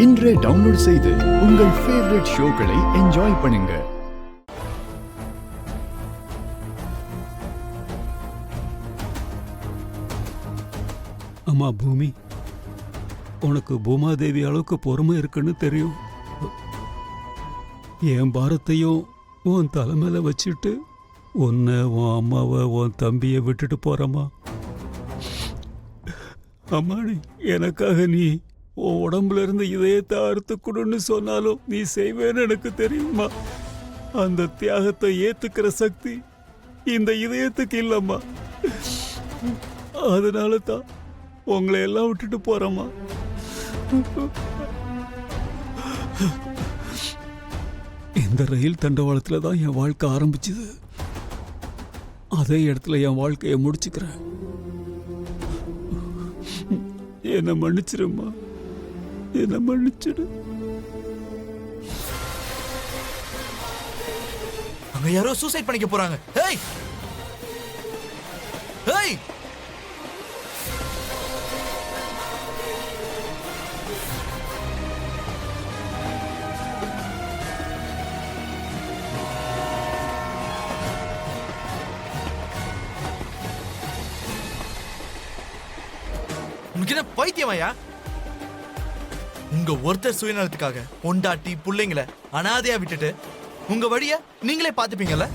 இன்றே டவுன்லோட் செய்து உங்கள் ஃபேவரட் ஷோக்களை என்ஜாய் பண்ணுங்க. அம்மா பூமி, உனக்கு பூமாதேவி அளவுக்கு பொறுமை இருக்குன்னு தெரியும். என் பாரத்தையும் உன் தலைமையில வச்சுட்டு உன்னை, உன் அம்மாவை, உன் தம்பியை விட்டுட்டு போறம்மா. அம்மாடி, எனக்காக நீ உன் உடம்புல இருந்து இதயத்தை அறுத்துக்கணும்னு சொன்னாலும் நீ செய்வேன்னு எனக்கு தெரியுமா. அந்த தியாகத்தை ஏத்துக்கிற சக்தி இந்த இதயத்துக்கு இல்லம்மா. அதனால தான் உங்களை எல்லாம் விட்டுட்டு போறேம்மா. இந்த ரயில் தண்டவாளத்துல தான் என் வாழ்க்கை ஆரம்பிச்சுது. அதே இடத்துல என் வாழ்க்கையை முடிச்சுக்கிறேன். என்ன மன்னிச்சிருமா, என்ன மன்னிச்சிடு. அங்க யாரோ சூசைட் பண்ணிக்க போறாங்க. ஹேய் ஹேய், உனக்கு என்ன பைத்தியமாயா? உங்க ஒருத்தர் சுயநலத்துக்காக பொண்டாட்டி பிள்ளைங்களை அனாதையா விட்டுட்டு உங்க வழிய நீங்களே பாத்துப்பீங்கல்ல?